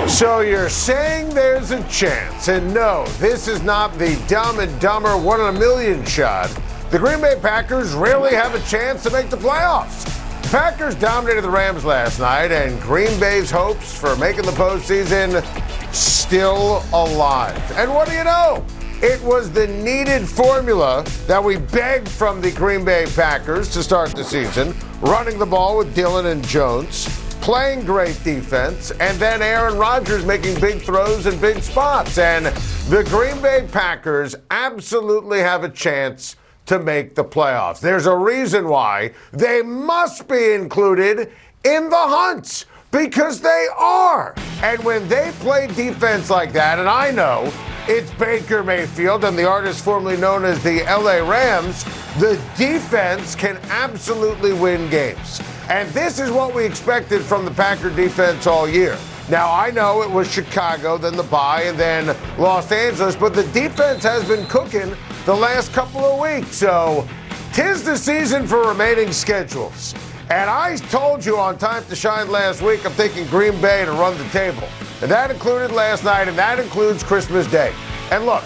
So you're saying there's a chance, and no, this is not the Dumb and Dumber 1 in a million shot. The Green Bay Packers really have a chance to make the playoffs. The Packers dominated the Rams last night, and Green Bay's hopes for making the postseason still alive. And what do you know? It was the needed formula that we begged from the Green Bay Packers to start the season, running the ball with Dillon and Jones, playing great defense, and then Aaron Rodgers making big throws in big spots. And the Green Bay Packers absolutely have a chance to make the playoffs. There's a reason why they must be included in the hunt, because they are. And when they play defense like that, and I know it's Baker Mayfield and the artist formerly known as the LA Rams, the defense can absolutely win games. And this is what we expected from the Packer defense all year. Now, I know it was Chicago, then the bye, and then Los Angeles, but the defense has been cooking the last couple of weeks. So, 'tis the season for remaining schedules. And I told you on Time to Shine last week, I'm thinking Green Bay to run the table. And that included last night, and that includes Christmas Day. And look,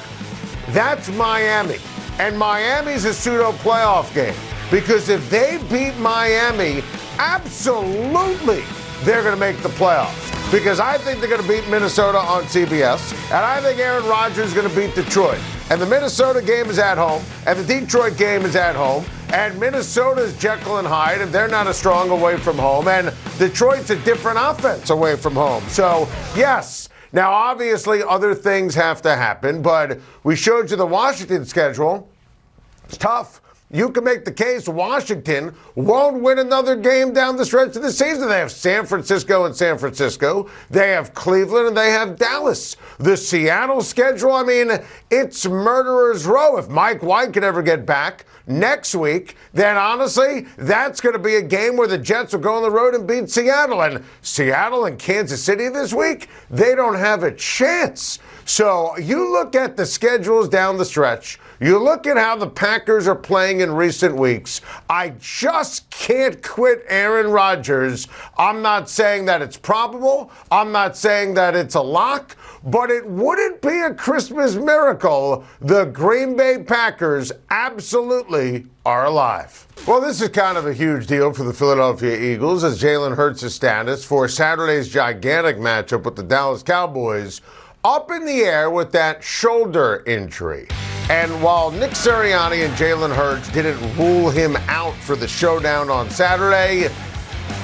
that's Miami. And Miami's a pseudo playoff game. Because if they beat Miami, absolutely they're going to make the playoffs. Because I think they're going to beat Minnesota on CBS. And I think Aaron Rodgers is going to beat Detroit. And the Minnesota game is at home. And the Detroit game is at home. And Minnesota's Jekyll and Hyde, and they're not as strong away from home. And Detroit's a different offense away from home. So, yes. Now, obviously, other things have to happen. But we showed you the Washington schedule. It's tough. You can make the case Washington won't win another game down the stretch of the season. They have San Francisco and San Francisco. They have Cleveland and they have Dallas. The Seattle schedule, I mean, it's murderer's row. If Mike White can ever get back next week, then honestly, that's going to be a game where the Jets will go on the road and beat Seattle. And Seattle and Kansas City this week, they don't have a chance. So you look at the schedules down the stretch. You look at how the Packers are playing in recent weeks. I just can't quit Aaron Rodgers. I'm not saying that it's probable. I'm not saying that it's a lock. But it wouldn't be a Christmas miracle. The Green Bay Packers absolutely are alive. Well, this is kind of a huge deal for the Philadelphia Eagles, as Jalen Hurts' status for Saturday's gigantic matchup with the Dallas Cowboys up in the air with that shoulder injury. And while Nick Sirianni and Jalen Hurts didn't rule him out for the showdown on Saturday,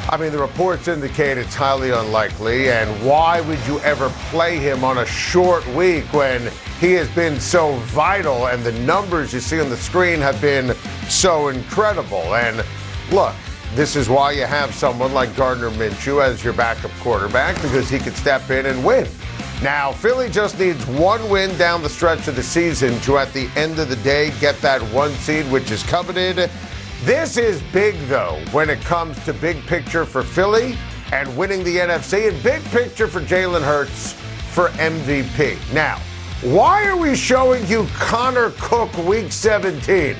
I mean, the reports indicate it's highly unlikely. And why would you ever play him on a short week when he has been so vital and the numbers you see on the screen have been so incredible? And look, this is why you have someone like Gardner Minshew as your backup quarterback, because he could step in and win. Now, Philly just needs one win down the stretch of the season to, at the end of the day, get that one seed, which is coveted. This is big, though, when it comes to big picture for Philly and winning the NFC, and big picture for Jalen Hurts for MVP. Now, why are we showing you Connor Cook Week 17?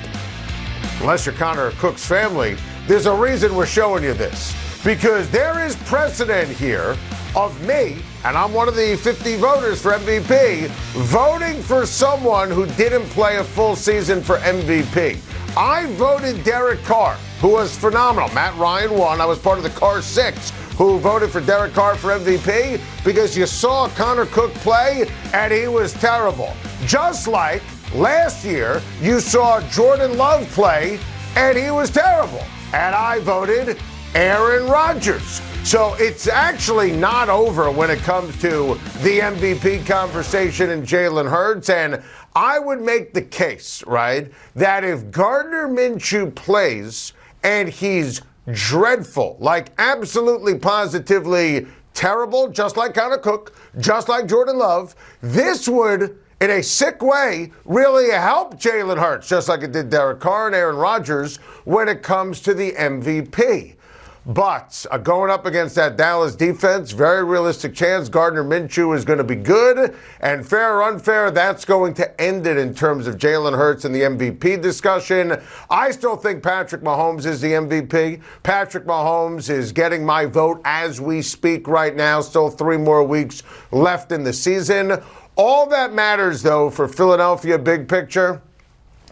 Unless you're Connor Cook's family, there's a reason we're showing you this. Because there is precedent here of me, and I'm one of the 50 voters for MVP, voting for someone who didn't play a full season for MVP. I voted Derek Carr, who was phenomenal. Matt Ryan won. I was part of the Carr 6 who voted for Derek Carr for MVP because you saw Connor Cook play and he was terrible. Just like last year, you saw Jordan Love play and he was terrible. And I voted Aaron Rodgers. So it's actually not over when it comes to the MVP conversation in Jalen Hurts. And I would make the case, right, that if Gardner Minshew plays and he's dreadful, like absolutely positively terrible, just like Connor Cook, just like Jordan Love, this would, in a sick way, really help Jalen Hurts, just like it did Derek Carr and Aaron Rodgers when it comes to the MVP. But going up against that Dallas defense, very realistic chance Gardner Minshew is going to be good. And fair or unfair, that's going to end it in terms of Jalen Hurts and the MVP discussion. I still think Patrick Mahomes is the MVP. Patrick Mahomes is getting my vote as we speak right now. Still 3 more weeks left in the season. All that matters, though, for Philadelphia, big picture,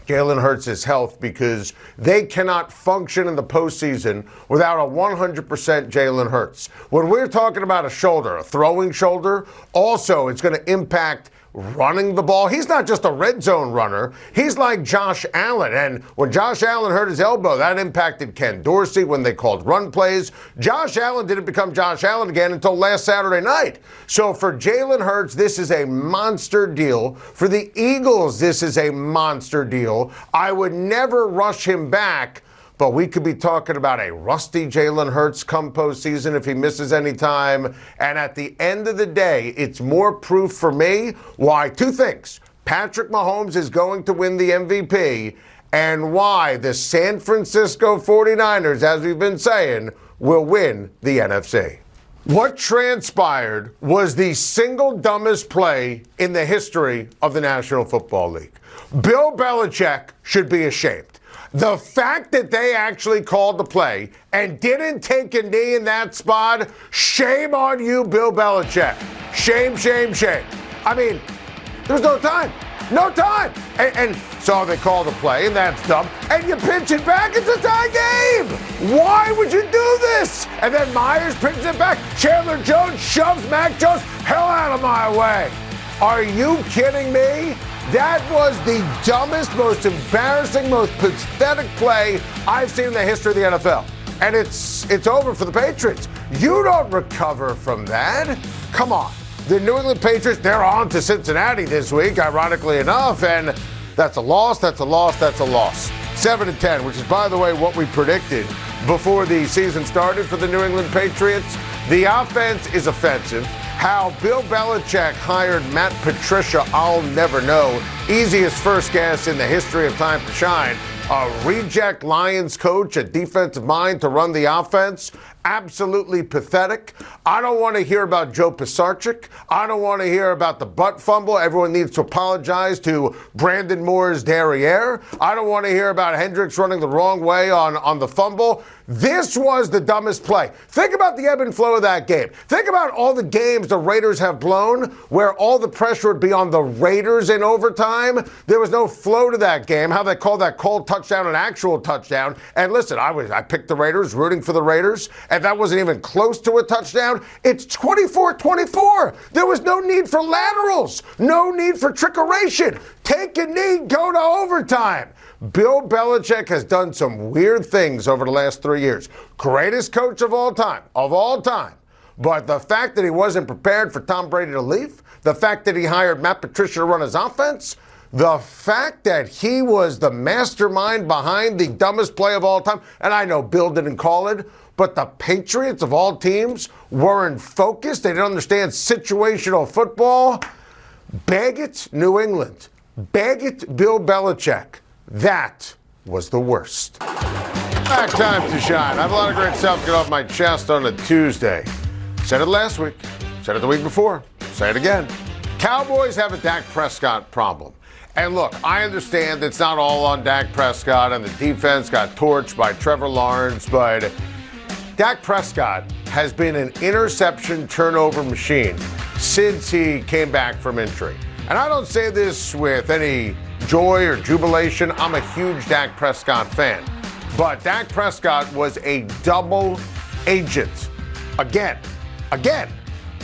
Jalen Hurts' health, because they cannot function in the postseason without a 100% Jalen Hurts. When we're talking about a shoulder, a throwing shoulder, also it's going to impact running the ball. He's not just a red zone runner. He's like Josh Allen. And when Josh Allen hurt his elbow, that impacted Ken Dorsey when they called run plays. Josh Allen didn't become Josh Allen again until last Saturday night. So for Jalen Hurts, this is a monster deal. For the Eagles, this is a monster deal. I would never rush him back. But we could be talking about a rusty Jalen Hurts come postseason if he misses any time. And at the end of the day, it's more proof for me why 2 things. Patrick Mahomes is going to win the MVP, and why the San Francisco 49ers, as we've been saying, will win the NFC. What transpired was the single dumbest play in the history of the National Football League. Bill Belichick should be ashamed. The fact that they actually called the play and didn't take a knee in that spot, shame on you, Bill Belichick. Shame, shame, shame. I mean, there's no time. No time. And so they call the play, and that's dumb. And you pitch it back, it's a tie game. Why would you do this? And then Myers pitches it back. Chandler Jones shoves Mac Jones hell out of my way. Are you kidding me? That was the dumbest, most embarrassing, most pathetic play I've seen in the history of the NFL. And it's over for the Patriots. You don't recover from that. Come on. The New England Patriots, they're on to Cincinnati this week, ironically enough, and that's a loss, that's a loss, that's a loss. 7-10, which is, by the way, what we predicted before the season started for the New England Patriots. The offense is offensive. How Bill Belichick hired Matt Patricia, I'll never know. Easiest first guess in the history of time to shine. A reject Lions coach, a defensive mind to run the offense. Absolutely pathetic. I don't want to hear about Joe Pisarcik. I don't want to hear about the butt fumble. Everyone needs to apologize to Brandon Moore's derriere. I don't want to hear about Hendricks running the wrong way on the fumble. This was the dumbest play. Think about the ebb and flow of that game. Think about all the games the Raiders have blown where all the pressure would be on the Raiders in overtime. There was no flow to that game. How they called that cold touchdown an actual touchdown. And listen, I picked the Raiders, rooting for the Raiders, and that wasn't even close to a touchdown. It's 24-24. There was no need for laterals, no need for trickeration. Take a knee, go to overtime. Bill Belichick has done some weird things over the last 3 years. Greatest coach of all time. But the fact that he wasn't prepared for Tom Brady to leave, the fact that he hired Matt Patricia to run his offense, the fact that he was the mastermind behind the dumbest play of all time, and I know Bill didn't call it, but the Patriots of all teams weren't focused. They didn't understand situational football. Bag it, New England. Bag it, Bill Belichick. That was the worst. Back time to shine. I have a lot of great stuff to get off my chest on a Tuesday. Said it last week. Said it the week before. Say it again. Cowboys have a Dak Prescott problem. And look, I understand it's not all on Dak Prescott and the defense got torched by Trevor Lawrence, but Dak Prescott has been an interception turnover machine since he came back from injury. And I don't say this with any joy or jubilation. I'm a huge Dak Prescott fan. But Dak Prescott was a double agent. Again.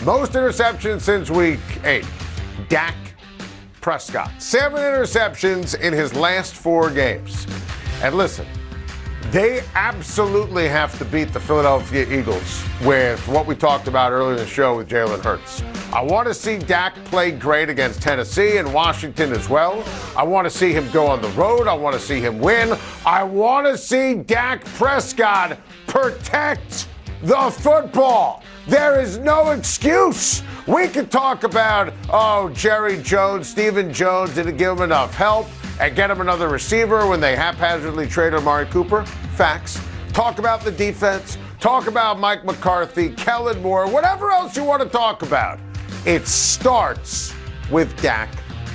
Most interceptions since week 8. Dak Prescott. 7 interceptions in his last 4 games. And listen, they absolutely have to beat the Philadelphia Eagles with what we talked about earlier in the show with Jalen Hurts. I want to see Dak play great against Tennessee and Washington as well. I want to see him go on the road. I want to see him win. I want to see Dak Prescott protect the football. There is no excuse. We could talk about, Jerry Jones, Stephen Jones didn't give him enough help and get him another receiver when they haphazardly traded Amari Cooper. Facts. Talk about the defense. talk about Mike McCarthy, Kellen Moore, whatever else you want to talk about. It starts with Dak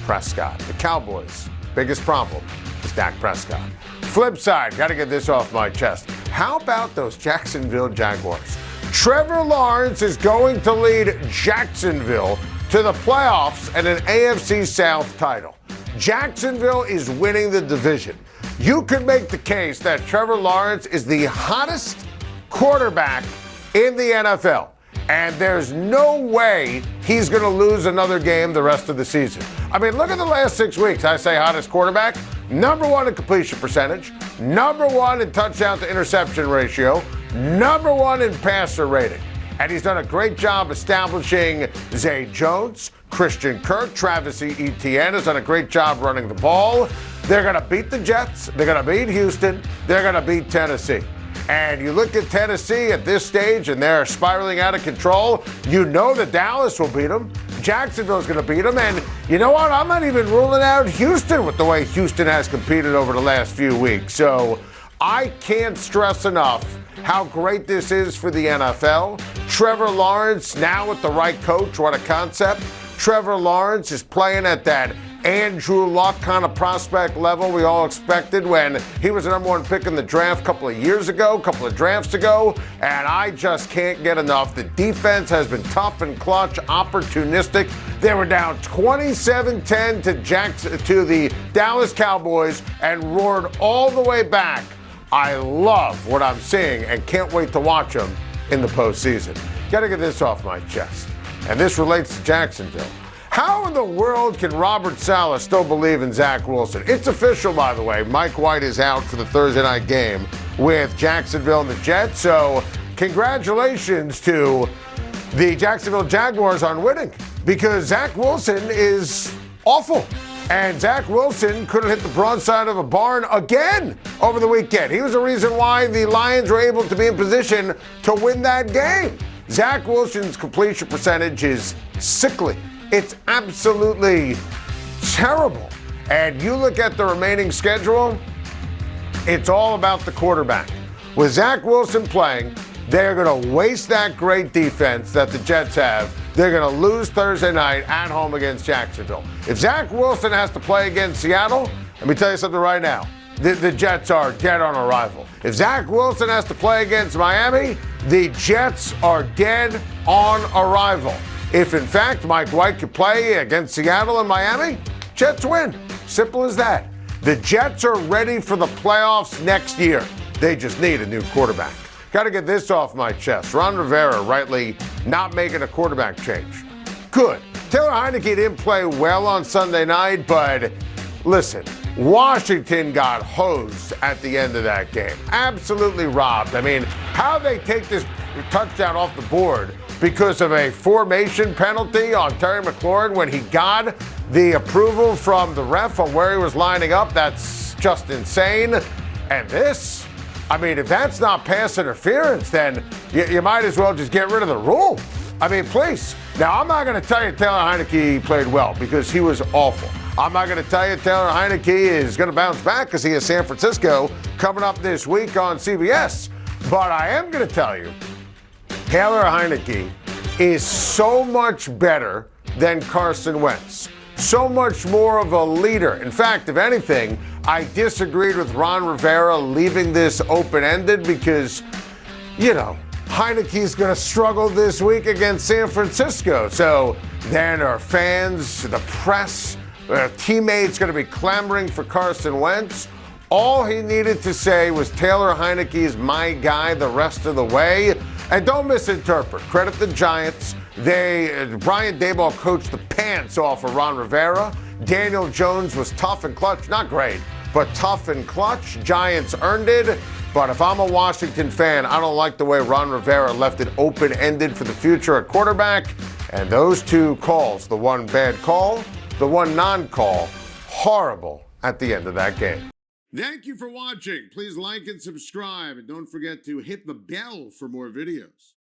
Prescott. The Cowboys' biggest problem is Dak Prescott. Flip side, got to get this off my chest. How about those Jacksonville Jaguars? Trevor Lawrence is going to lead Jacksonville to the playoffs and an AFC South title. Jacksonville is winning the division. You could make the case that Trevor Lawrence is the hottest quarterback in the NFL. And there's no way he's going to lose another game the rest of the season. I mean, look at the last 6 weeks. I say hottest quarterback, number one in completion percentage, number one in touchdown to interception ratio, number one in passer rating. And he's done a great job establishing Zay Jones, Christian Kirk, Travis Etienne has done a great job running the ball. They're going to beat the Jets. They're going to beat Houston. They're going to beat Tennessee. And you look at Tennessee at this stage, and they're spiraling out of control. You know that Dallas will beat them. Jacksonville's going to beat them. And you know what? I'm not even ruling out Houston with the way Houston has competed over the last few weeks. So I can't stress enough how great this is for the NFL. Trevor Lawrence, now with the right coach, what a concept. Trevor Lawrence is playing at that Andrew Luck kind of prospect level we all expected when he was the number one pick in the draft a couple of years ago, a couple of drafts ago, and I just can't get enough. The defense has been tough and clutch, opportunistic. They were down 27-10 to the Dallas Cowboys and roared all the way back. I love what I'm seeing and can't wait to watch them in the postseason. Got to get this off my chest, and this relates to Jacksonville. How in the world can Robert Saleh still believe in Zach Wilson? It's official, by the way. Mike White is out for the Thursday night game with Jacksonville and the Jets. So congratulations to the Jacksonville Jaguars on winning, because Zach Wilson is awful. And Zach Wilson couldn't hit the broadside of a barn again over the weekend. He was the reason why the Lions were able to be in position to win that game. Zach Wilson's completion percentage is sickly. It's absolutely terrible. And you look at the remaining schedule, it's all about the quarterback. With Zach Wilson playing, they're going to waste that great defense that the Jets have. They're going to lose Thursday night at home against Jacksonville. If Zach Wilson has to play against Seattle, let me tell you something right now. The Jets are dead on arrival. If Zach Wilson has to play against Miami, the Jets are dead on arrival. If, in fact, Mike White could play against Seattle and Miami, Jets win. Simple as that. The Jets are ready for the playoffs next year. They just need a new quarterback. Got to get this off my chest. Ron Rivera rightly not making a quarterback change. Good. Taylor Heineke didn't play well on Sunday night, but listen, Washington got hosed at the end of that game. Absolutely robbed. I mean, how they take this touchdown off the board because of a formation penalty on Terry McLaurin when he got the approval from the ref on where he was lining up, that's just insane. And this, I mean, if that's not pass interference, then you might as well just get rid of the rule. I mean, please. Now, I'm not going to tell you Taylor Heineke played well because he was awful. I'm not going to tell you Taylor Heineke is going to bounce back because he has San Francisco coming up this week on CBS. But I am going to tell you, Taylor Heineke is so much better than Carson Wentz. So much more of a leader. In fact, if anything, I disagreed with Ron Rivera leaving this open-ended because, you know, Heineke's going to struggle this week against San Francisco. So then our fans, the press, teammates going to be clamoring for Carson Wentz. All he needed to say was Taylor Heineke is my guy the rest of the way. And don't misinterpret. Credit the Giants. Brian Daboll coached the pants off of Ron Rivera. Daniel Jones was tough and clutch. Not great, but tough and clutch. Giants earned it. But if I'm a Washington fan, I don't like the way Ron Rivera left it open-ended for the future at quarterback. And those two calls, the one bad call, the one non-call, horrible at the end of that game. Thank you for watching. Please like and subscribe, and don't forget to hit the bell for more videos.